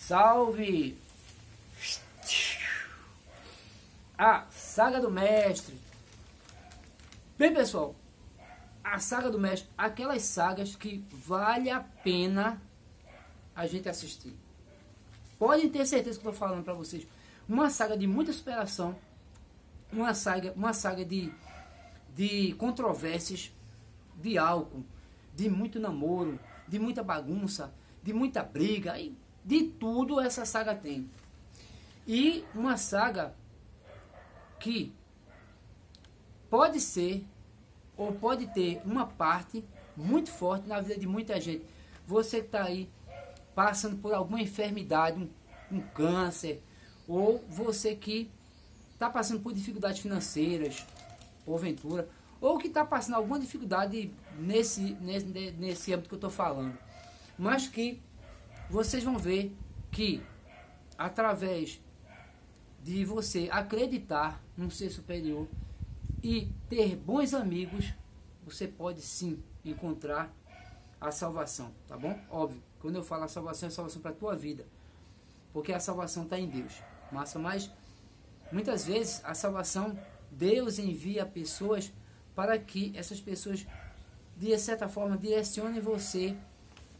Salve! A Saga do Mestre. Bem, pessoal, a Saga do Mestre, aquelas sagas que vale a pena a gente assistir. Podem ter certeza que eu estou falando para vocês. Uma saga de muita superação, uma saga de controvérsias, de álcool, de muito namoro, de muita bagunça, de muita briga, e de tudo essa saga tem. E uma saga que pode ser ou pode ter uma parte muito forte na vida de muita gente. Você que está aí passando por alguma enfermidade, um câncer, ou você que está passando por dificuldades financeiras, porventura, ou que está passando alguma dificuldade nesse âmbito que eu estou falando, mas que vocês vão ver que através de você acreditar num ser superior e ter bons amigos, você pode sim encontrar a salvação, tá bom? Óbvio, quando eu falo a salvação, é a salvação para a tua vida, porque a salvação está em Deus, massa, mas muitas vezes a salvação, Deus envia pessoas para que essas pessoas, de certa forma, direcionem você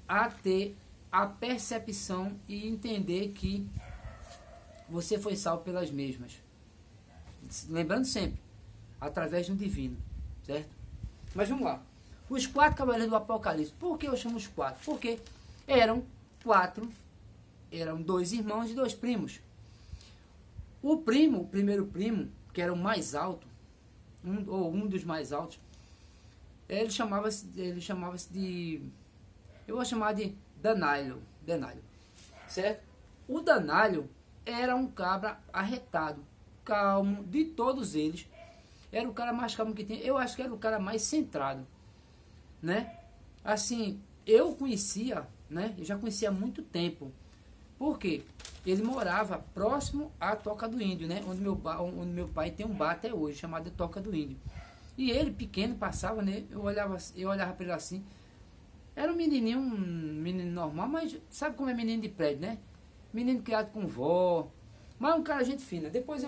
a ter a percepção e entender que você foi salvo pelas mesmas. Lembrando sempre, através do divino, certo? Mas vamos lá. Os 4 cavaleiros do Apocalipse. Por que eu chamo os 4? Porque eram 2 irmãos e 2 primos. O primeiro primo, que era o mais alto, um dos mais altos, ele chamava-se de... Eu vou chamar de Danálio, certo? O Danálio era um cabra arretado, calmo, de todos eles. Era o cara mais calmo que tinha. Eu acho que era o cara mais centrado, né? Assim, eu conhecia, né? Eu já conhecia há muito tempo. Por quê? Ele morava próximo à Toca do Índio, né? Onde meu pai tem um bar até hoje, chamado de Toca do Índio. E ele, pequeno, passava, né? Eu olhava para ele assim. Era um menino normal, mas sabe como é menino de prédio, né? Menino criado com vó, mas um cara gente fina. Depois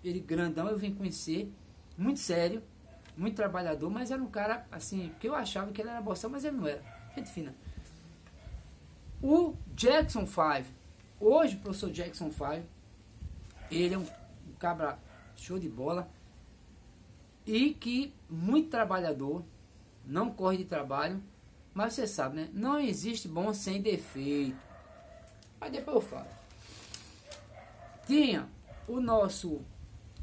ele grandão, eu vim conhecer, muito sério, muito trabalhador, mas era um cara assim, que eu achava que ele era boçal, mas ele não era, gente fina. O Jackson 5, hoje o professor Jackson 5, ele é um cabra show de bola, e que muito trabalhador, não corre de trabalho, mas você sabe, né? Não existe bom sem defeito. Mas depois eu falo. Tinha o nosso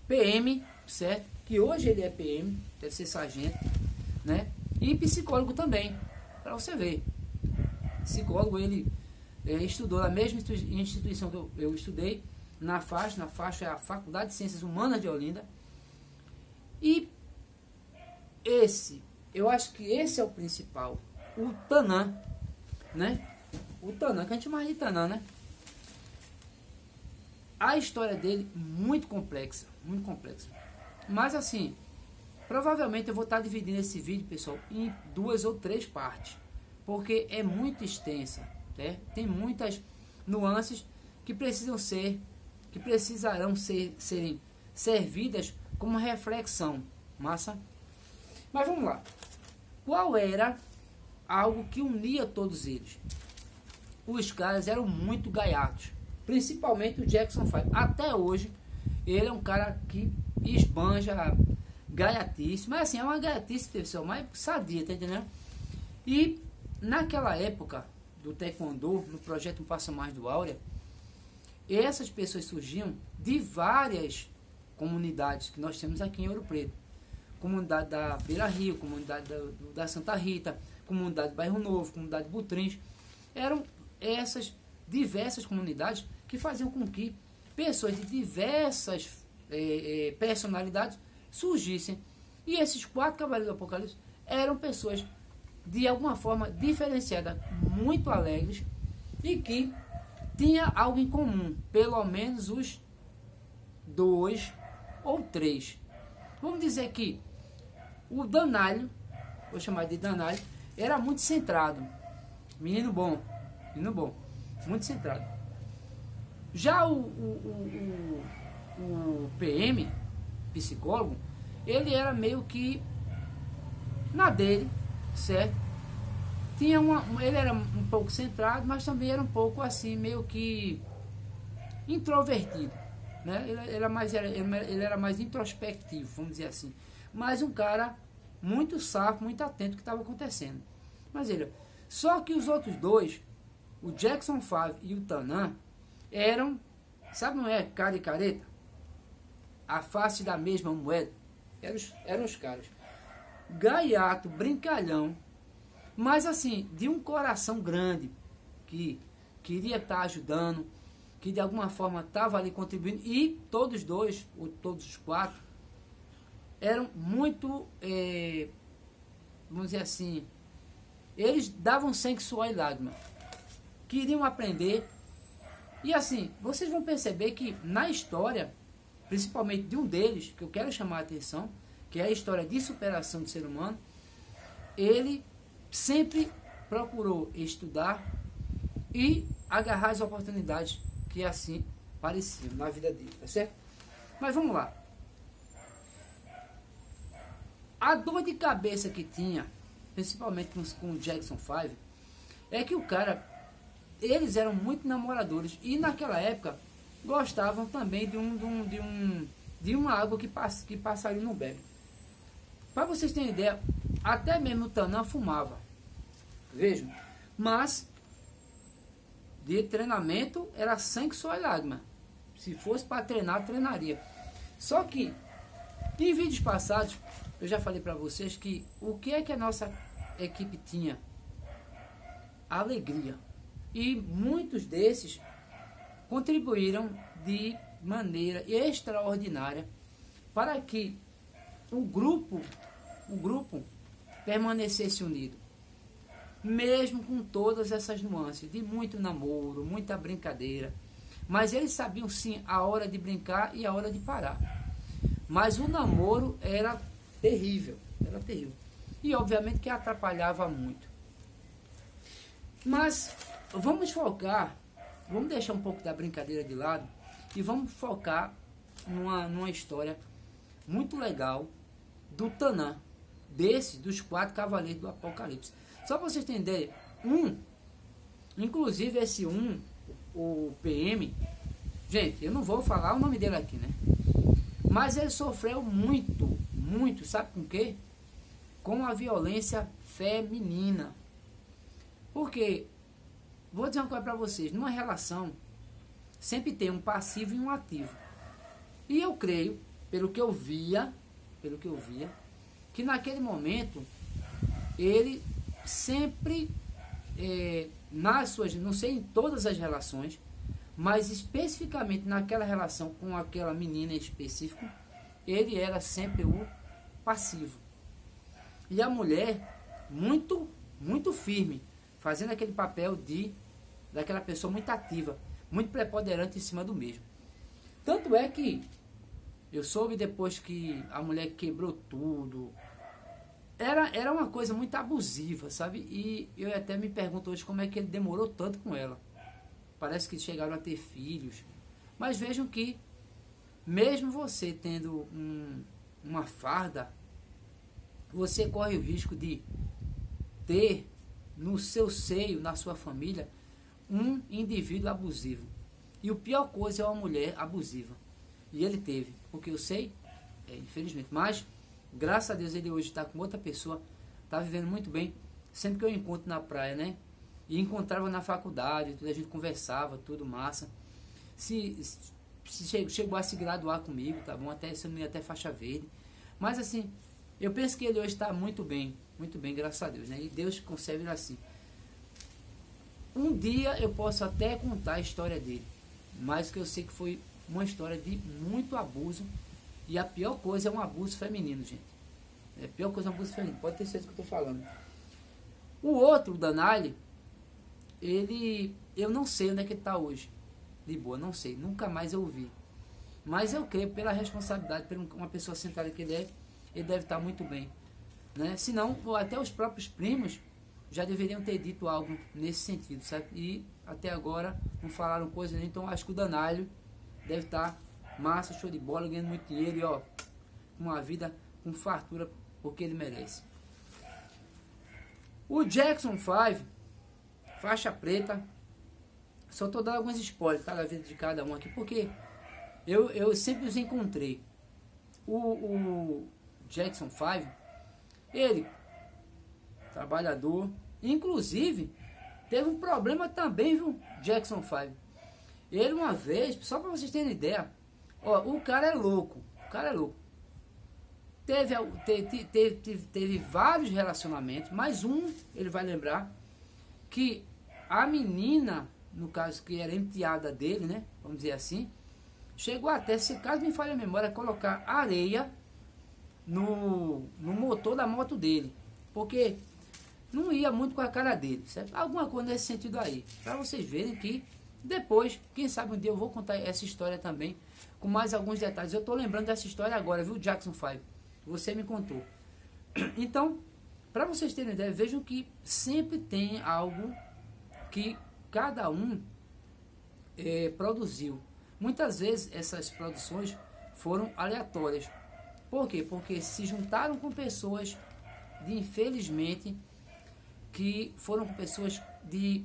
PM, certo? Que hoje ele é PM, deve ser sargento, né? E psicólogo também, para você ver. Psicólogo, ele estudou na mesma instituição que eu estudei, na faixa é a Faculdade de Ciências Humanas de Olinda. E eu acho que esse é o principal. O Tanã, né? O Tanã, que a gente chama de Tanã, né? A história dele muito complexa, muito complexa. Mas assim, provavelmente eu vou estar dividindo esse vídeo, pessoal, em 2 ou 3 partes, porque é muito extensa, né? Tem muitas nuances que precisarão serem servidas como reflexão, massa? Mas vamos lá. Qual era algo que unia todos eles? Os caras eram muito gaiatos, principalmente o Jackson 5. Até hoje, ele é um cara que esbanja gaiatice, mas assim, é uma gaiatice, pessoal, mais sadia, tá entendendo? E naquela época do Taekwondo, no projeto Um Passo Mais do Áurea, essas pessoas surgiam de várias comunidades que nós temos aqui em Ouro Preto. Comunidade da Beira Rio, comunidade da Santa Rita, comunidade do Bairro Novo, comunidade de Butrins. Eram essas diversas comunidades que faziam com que pessoas de diversas personalidades surgissem. E esses 4 cavaleiros do Apocalipse eram pessoas de alguma forma diferenciadas, muito alegres, e que tinha algo em comum, pelo menos os 2 ou 3. Vamos dizer que o Danálio, vou chamar de Danálio, era muito centrado, menino bom, muito centrado. Já o PM, psicólogo, ele era meio que na dele, certo? Ele era um pouco centrado, mas também era um pouco assim, meio que introvertido, né? Ele era mais introspectivo, vamos dizer assim. Mas um cara muito safo, muito atento ao que estava acontecendo. Mas só que os outros dois, o Jackson 5 e o Tanã, eram, sabe, não é cara e careta? A face da mesma moeda. Eram os caras. Gaiato, brincalhão, mas assim, de um coração grande, que queria estar ajudando, que de alguma forma estava ali contribuindo, e todos dois, ou todos os quatro, eram muito, vamos dizer assim, eles davam sangue, suor e lágrima, queriam aprender, e assim, vocês vão perceber que na história, principalmente de um deles, que eu quero chamar a atenção, que é a história de superação do ser humano, ele sempre procurou estudar e agarrar as oportunidades que assim pareciam na vida dele, tá certo? Mas vamos lá. A dor de cabeça que tinha, principalmente com o Jackson 5, é que eles eram muito namoradores e naquela época gostavam também de uma água que passaria no bebe. Para vocês terem ideia, até mesmo o Tanã fumava. Vejam. Mas de treinamento era sangue, suor e lágrima. Se fosse para treinar, treinaria. Só que em vídeos passados eu já falei para vocês que o que é que a nossa equipe tinha? Alegria. E muitos desses contribuíram de maneira extraordinária para que o grupo permanecesse unido, mesmo com todas essas nuances de muito namoro, muita brincadeira, mas eles sabiam sim a hora de brincar e a hora de parar. Mas o namoro era terrível, e obviamente que atrapalhava muito. Mas vamos focar, vamos deixar um pouco da brincadeira de lado e vamos focar numa história muito legal do Tanã, dos 4 cavaleiros do Apocalipse. Só para vocês entenderem, inclusive esse o PM, gente, eu não vou falar o nome dele aqui, né? Mas ele sofreu muito, sabe com o quê? Com a violência feminina. Porque, vou dizer uma coisa para vocês, numa relação, sempre tem um passivo e um ativo. E eu creio, pelo que eu via, que naquele momento, ele sempre, nas suas, não sei em todas as relações, mas especificamente naquela relação com aquela menina em específico, ele era sempre o passivo. E a mulher, muito firme, fazendo aquele papel daquela pessoa muito ativa, muito preponderante em cima do mesmo. Tanto é que eu soube depois que a mulher quebrou tudo. Era uma coisa muito abusiva, sabe? E eu até me pergunto hoje como é que ele demorou tanto com ela. Parece que chegaram a ter filhos. Mas vejam que, mesmo você tendo uma farda, você corre o risco de ter no seu seio, na sua família, um indivíduo abusivo. E o pior coisa é uma mulher abusiva. E ele teve, porque eu sei, infelizmente, mas graças a Deus ele hoje está com outra pessoa, está vivendo muito bem. Sempre que eu encontro na praia, né? E encontrava na faculdade, tudo, a gente conversava, tudo massa. Chegou a se graduar comigo, tá bom? Até, se eu não ia até faixa verde. Mas assim, eu penso que ele hoje está muito bem, graças a Deus, né? E Deus conserve ele assim. Um dia eu posso até contar a história dele, mas que eu sei que foi uma história de muito abuso. E a pior coisa é um abuso feminino, gente. A pior coisa é um abuso feminino, pode ter certeza que eu estou falando. O outro, o Danali, eu não sei onde é que ele está hoje. De boa, não sei, nunca mais eu ouvi. Mas eu creio, pela responsabilidade, por uma pessoa centrada que ele deve estar muito bem, né? Senão, até os próprios primos já deveriam ter dito algo nesse sentido, certo? E até agora não falaram coisa nenhuma, então acho que o Danálio deve estar massa, show de bola, ganhando muito dinheiro e ó, uma vida com fartura, porque ele merece. O Jackson 5, faixa preta, só tô dando alguns spoilers, tá, da vida de cada um aqui, porque eu sempre os encontrei. O Jackson 5, ele, trabalhador, inclusive, teve um problema também, viu, Jackson 5. Ele uma vez, só para vocês terem ideia, ó, o cara é louco, Teve vários relacionamentos, mas um, ele vai lembrar, que a menina, no caso que era enteada dele, né, vamos dizer assim, chegou até, se caso me falha a memória, colocar areia no motor da moto dele, porque não ia muito com a cara dele, certo? Alguma coisa nesse sentido aí, para vocês verem que depois, quem sabe um dia eu vou contar essa história também, com mais alguns detalhes. Eu estou lembrando dessa história agora, viu, Jackson 5? Você me contou. Então, para vocês terem ideia, vejam que sempre tem algo que cada um produziu. Muitas vezes essas produções foram aleatórias. Por quê? Porque se juntaram com pessoas infelizmente, que foram com pessoas de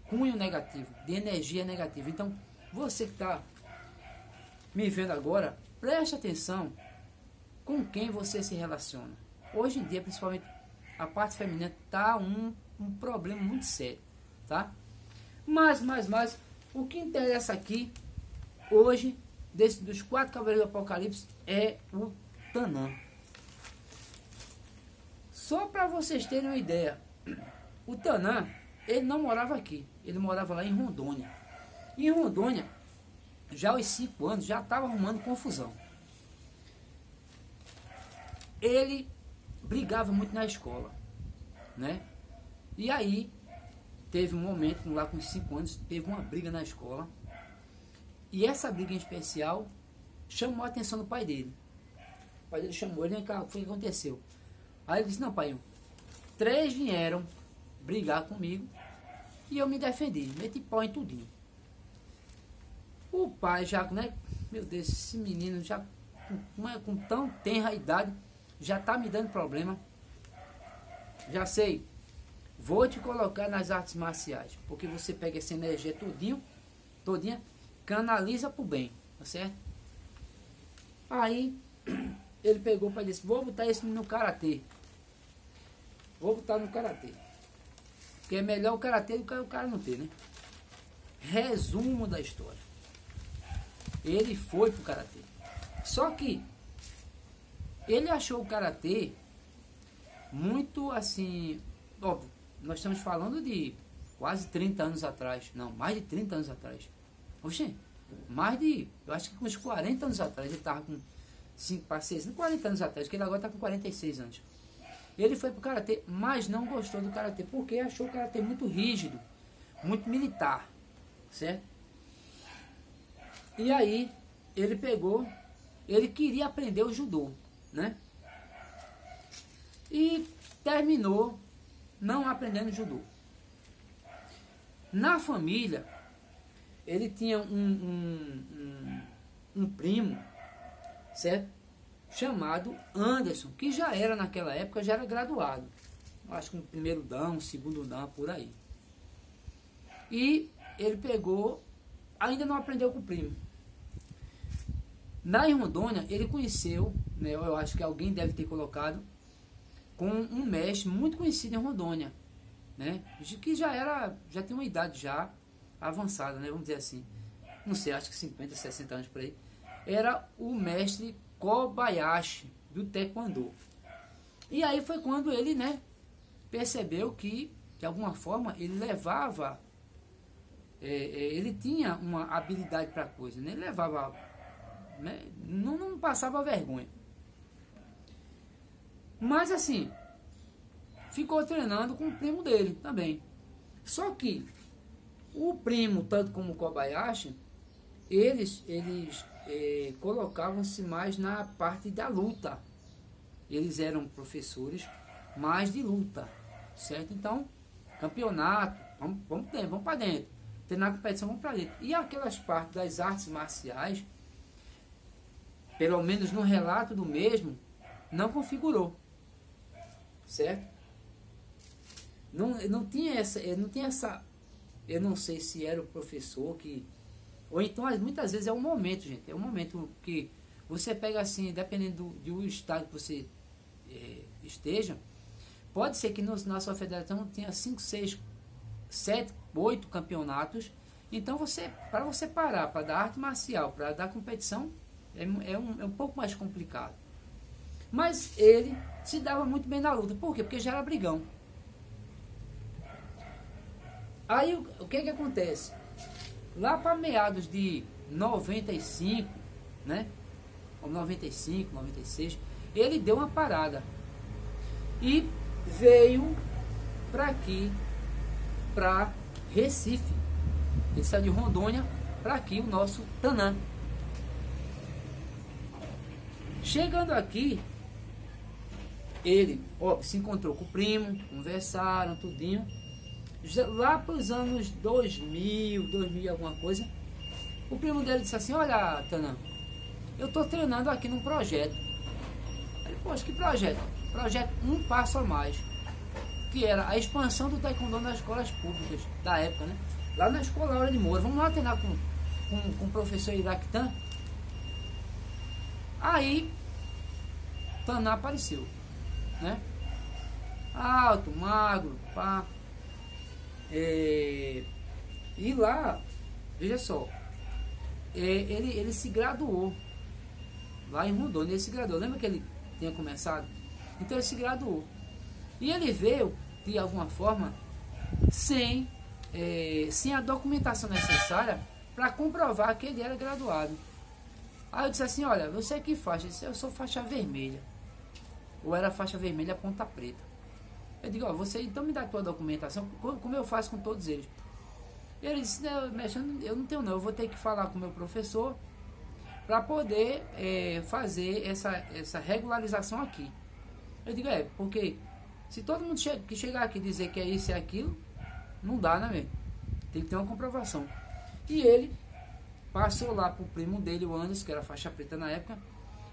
cunho negativo, de energia negativa. Então, você que está me vendo agora, preste atenção com quem você se relaciona. Hoje em dia, principalmente, a parte feminina está um problema muito sério, tá? Mas, o que interessa aqui, hoje, dos 4 Cavaleiros do Apocalipse, é o Tanã. Só para vocês terem uma ideia, o Tanã, ele não morava aqui, ele morava lá em Rondônia. Em Rondônia, já aos 5 anos, já estava arrumando confusão. Ele brigava muito na escola, né? E aí, teve um momento, lá com os 5 anos, teve uma briga na escola. E essa briga em especial chamou a atenção do pai dele. O pai dele chamou ele, vem cá, o que foi que aconteceu? Aí ele disse, não, pai, 3 vieram brigar comigo e eu me defendi, meti pau em tudinho. O pai já, né, meu Deus, esse menino já com tão tenra idade, já tá me dando problema. Já sei, vou te colocar nas artes marciais, porque você pega essa energia todinha, canaliza pro bem, tá certo? Aí, ele pegou para disse, vou botar esse no karatê. Vou botar no karatê. Porque é melhor o karatê do que o cara não ter, né? Resumo da história. Ele foi pro karatê. Só que ele achou o karatê muito assim, óbvio, nós estamos falando de quase 30 anos atrás. Não, mais de 30 anos atrás. Oxê, mais de, eu acho que com uns 40 anos atrás. Ele estava com 5 para 6, 40 anos atrás, que ele agora está com 46 anos. Ele foi pro karatê, mas não gostou do karatê, porque achou o karatê muito rígido, muito militar, certo? E aí, ele pegou, ele queria aprender o judô, né? E terminou não aprendendo judô. Na família, ele tinha um primo, certo? Chamado Anderson, que já era naquela época, já era graduado. Acho que um primeiro dan, um segundo dan, por aí. E ele pegou, ainda não aprendeu com o primo. Na Rondônia, ele conheceu, né, eu acho que alguém deve ter colocado, com um mestre muito conhecido em Rondônia, né, que já tinha uma idade já avançada, né, vamos dizer assim. Não sei, acho que 50, 60 anos por aí. Era o mestre Kobayashi, do Taekwondo. E aí foi quando ele, né, percebeu que, de alguma forma, ele levava, ele tinha uma habilidade para a coisa, né? Ele levava, né, não passava vergonha. Mas assim, ficou treinando com o primo dele também. Só que o primo, tanto como o Kobayashi, eles colocavam-se mais na parte da luta. Eles eram professores mais de luta, certo? Então, campeonato, vamos para dentro. Treinar competição, vamos para dentro. E aquelas partes das artes marciais, pelo menos no relato do mesmo, não configurou. Certo? Não tinha essa, eu não sei se era o professor que, ou então muitas vezes é um momento, gente, é um momento que você pega assim, dependendo do estado que você esteja, pode ser que na sua federação tenha 5, 6, 7, 8 campeonatos, então para você parar, para dar arte marcial, para dar competição, é um pouco mais complicado. Mas ele se dava muito bem na luta. Por quê? Porque já era brigão. Aí o que acontece? Lá para meados de 95, né? Ou 95, 96, ele deu uma parada. E veio para aqui, para Recife. Ele saiu de Rondônia para aqui, o nosso Tanã. Chegando aqui, ele se encontrou com o primo, conversaram, tudinho. Lá para os anos 2000 e alguma coisa, o primo dele disse assim: olha, Tanã, eu estou treinando aqui num projeto. Ele, poxa, que projeto? Projeto Um Passo a Mais, que era a expansão do taekwondo nas escolas públicas da época, né? Lá na escola Aura de Moura. Vamos lá treinar com o professor Iraquitan. Aí Tanã apareceu, né? Alto, magro, pá. E lá, veja só, ele se graduou lá em Rondônia. Ele se graduou, lembra que ele tinha começado? Então ele se graduou. E ele veio, de alguma forma, sem a documentação necessária para comprovar que ele era graduado. Aí eu disse assim: olha, você é que faixa? Eu disse: eu sou faixa vermelha. Ou era faixa vermelha ponta preta. Eu digo: ó, você então me dá a tua documentação, como eu faço com todos eles. E ele disse: não, mestre, eu não tenho não, eu vou ter que falar com o meu professor para poder fazer essa regularização aqui. Eu digo: porque se todo mundo que chegar aqui dizer que é isso e aquilo, não dá, né, mesmo? Tem que ter uma comprovação. E ele passou lá pro primo dele, o Anderson, que era faixa preta na época,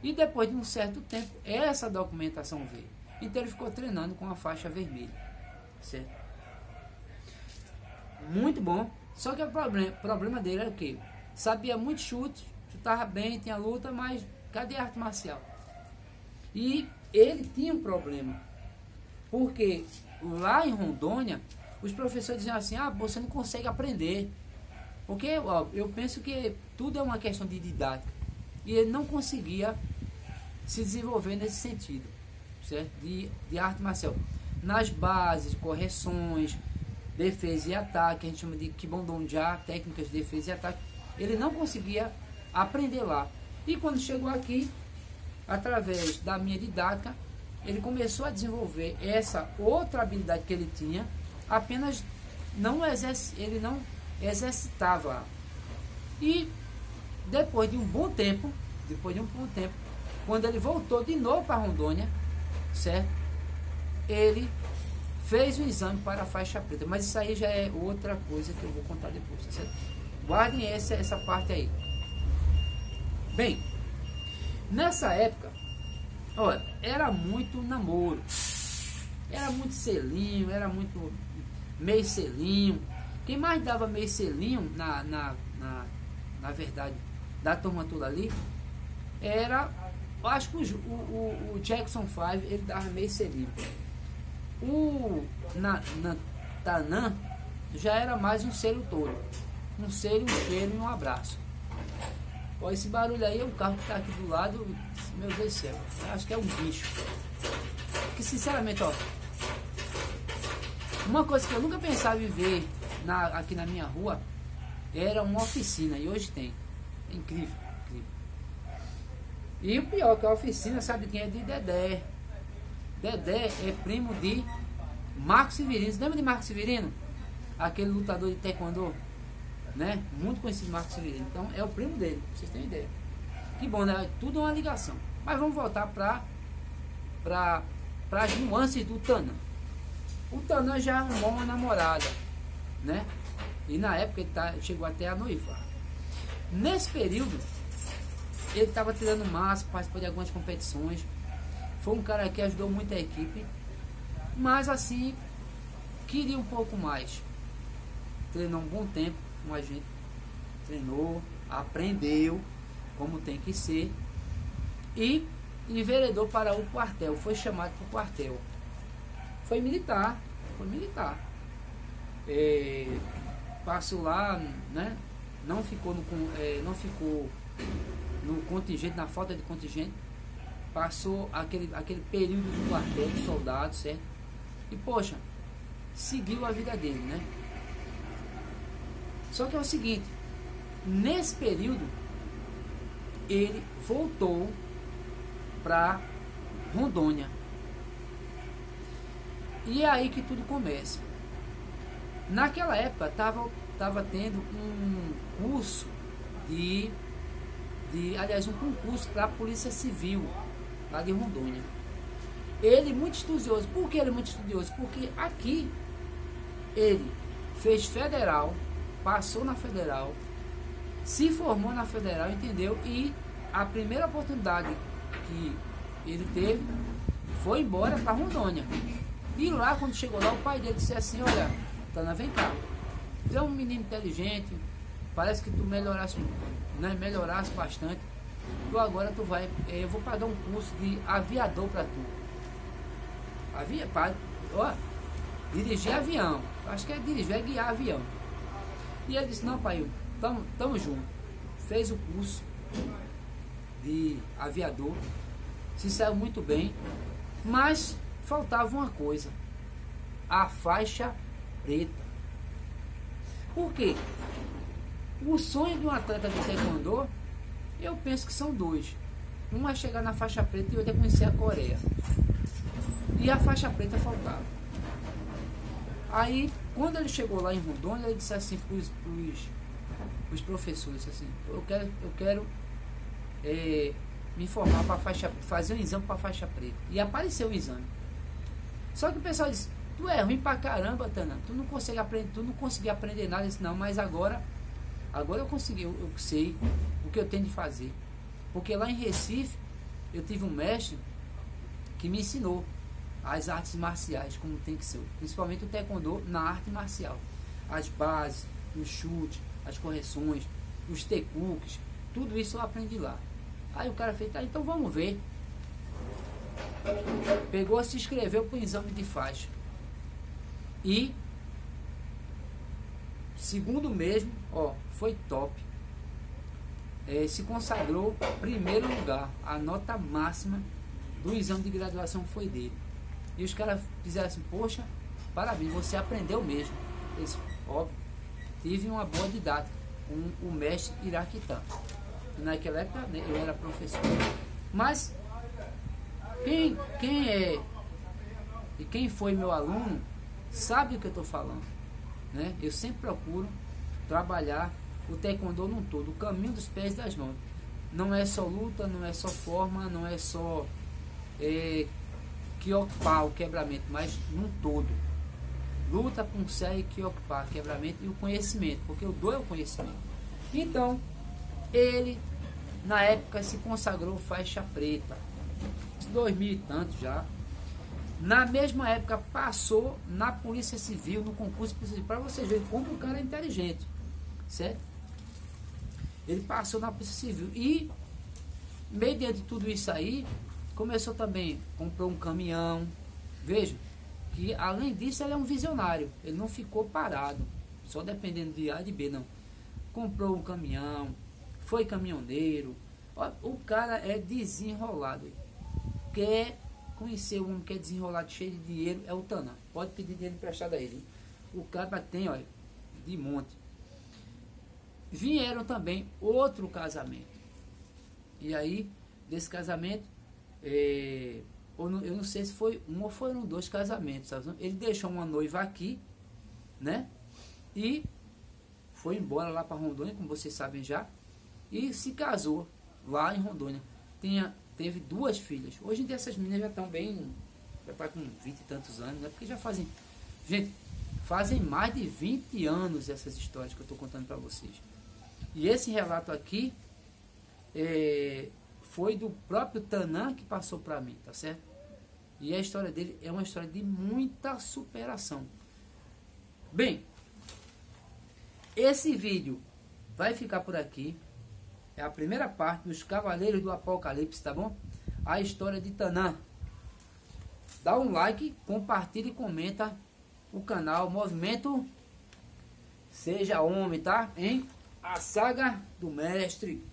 e depois de um certo tempo, essa documentação veio. Então ele ficou treinando com a faixa vermelha, certo? Muito bom. Só que o problema dele era o quê? Sabia muito chute, chutava bem, tinha luta, mas cadê a arte marcial? E ele tinha um problema, porque lá em Rondônia, os professores diziam assim: ah, você não consegue aprender. Porque eu penso que tudo é uma questão de didática. E ele não conseguia se desenvolver nesse sentido, certo? De arte marcial. Nas bases, correções, defesa e ataque, a gente chama de Kibondonja, técnicas de defesa e ataque. Ele não conseguia aprender lá. E quando chegou aqui, através da minha didática, ele começou a desenvolver essa outra habilidade que ele tinha, apenas ele não exercitava. E depois de um bom tempo, quando ele voltou de novo para Rondônia, certo? Ele fez o exame para a faixa preta, mas isso aí já é outra coisa que eu vou contar depois, tá certo? Guardem essa parte aí. Bem, nessa época, olha, era muito namoro, era muito selinho, era muito meio selinho. Quem mais dava meio selinho, na verdade, da turma toda ali, era, eu acho que o Jackson 5, ele dava meio selinho. O Tanã já era mais um selo todo. Um selo, um cheiro e um abraço. Olha, esse barulho aí é um carro que está aqui do lado. Meu Deus do céu, eu acho que é um bicho. Que sinceramente, ó, uma coisa que eu nunca pensava em ver aqui na minha rua era uma oficina, e hoje tem. É incrível, incrível. E o pior, que a oficina, sabe quem é? De Dedé. Dedé é primo de Marcos Severino. Você lembra de Marcos Severino? Aquele lutador de taekwondo, né? Muito conhecido, Marcos Severino. Então é o primo dele, pra vocês terem ideia. Que bom, né? Tudo é uma ligação. Mas vamos voltar para as nuances do Tanã. O Tanã já arrumou uma namorada, né? E na época ele chegou até a noivar. Nesse período, ele estava tirando massa, participou de algumas competições. Foi um cara que ajudou muito a equipe, mas assim, queria um pouco mais. Treinou um bom tempo com a gente, treinou, aprendeu como tem que ser e enveredou para o quartel, foi chamado para o quartel. Foi militar. Passou lá, né? Não ficou no contingente, na falta de contingente. Passou aquele período do quartel de soldado, certo? E poxa, seguiu a vida dele, né? Só que é o seguinte, nesse período ele voltou para Rondônia. E é aí que tudo começa. Naquela época tava tendo um curso aliás, um concurso para a Polícia Civil lá de Rondônia. Ele muito estudioso. Por que ele é muito estudioso? Porque aqui ele fez federal, passou na federal, se formou na federal, entendeu? E a primeira oportunidade que ele teve foi embora para Rondônia. E lá, quando chegou lá, o pai dele disse assim: olha, Tana, vem cá, tu é um menino inteligente, parece que tu melhorasse, né, melhorasse bastante. Tu agora tu vai, eu vou pagar um curso de aviador para tu. Dirigir avião. Acho que é dirigir, é guiar avião. E ele disse: não, pai, tamo junto. Fez o curso de aviador, se saiu muito bem, mas faltava uma coisa: a faixa preta. Por quê? O sonho de um atleta de taekwondo, eu penso que são dois. Um é chegar na faixa preta e outro é conhecer a Coreia. E a faixa preta faltava. Aí, quando ele chegou lá em Rondônia, ele disse assim pros professores assim: eu quero me formar para faixa, fazer um exame para faixa preta. E apareceu o exame. Só que o pessoal disse: tu é ruim pra caramba, Tana, tu não consegue aprender, tu não conseguia aprender nada. Eu disse: não, mas agora eu consegui, eu sei o que eu tenho de fazer. Porque lá em Recife eu tive um mestre que me ensinou as artes marciais, como tem que ser, principalmente o taekwondo na arte marcial, as bases, o chute, as correções, os tekukes, tudo isso eu aprendi lá. Aí o cara fez: tá, então vamos ver. Pegou, se inscreveu para o exame de faixa e segundo mesmo, foi top. Se consagrou primeiro lugar, a nota máxima do exame de graduação foi dele. E os caras fizeram assim: poxa, parabéns, você aprendeu mesmo. Esse, óbvio, tive uma boa didática com o mestre Iraquitã. Naquela época eu era professor. Mas quem é e quem foi meu aluno sabe o que eu estou falando, né? Eu sempre procuro trabalhar o taekwondo num todo, o caminho dos pés e das mãos. Não é só luta, não é só forma, não é só Kyokpa, o quebramento, mas num todo. Luta, consegue Kyokpa, quebramento e o conhecimento, porque eu dou o conhecimento. Então, ele na época se consagrou faixa preta, 2000 e tanto já. Na mesma época passou na Polícia Civil, no concurso para vocês verem como o cara é inteligente, certo? Ele passou na Polícia Civil e, mediante tudo isso aí, começou também, comprou um caminhão. Veja que além disso ele é um visionário, ele não ficou parado, só dependendo de A e de B, não. Comprou um caminhão, foi caminhoneiro. O cara é desenrolado. Quer conhecer um homem que é desenrolado, cheio de dinheiro, é o Tanã. Pode pedir dinheiro emprestado a ele. O cara tem, olha, de monte. Vieram também outro casamento. E aí, desse casamento, eu não sei se foi um ou foram dois casamentos, sabe? Ele deixou uma noiva aqui, né? E foi embora lá para Rondônia, como vocês sabem já, e se casou lá em Rondônia. Teve duas filhas. Hoje em dia essas meninas já estão bem, já tá com 20 e tantos anos, né? Porque já fazem Gente, fazem mais de 20 anos essas histórias que eu estou contando para vocês. E esse relato aqui foi do próprio Tanã que passou para mim, tá certo? E a história dele é uma história de muita superação. Bem, esse vídeo vai ficar por aqui. É a primeira parte dos Cavaleiros do Apocalipse, tá bom? A história de Tanã. Dá um like, compartilha e comenta o canal Movimento Seja Homem, tá? Hein? A Saga do Mestre.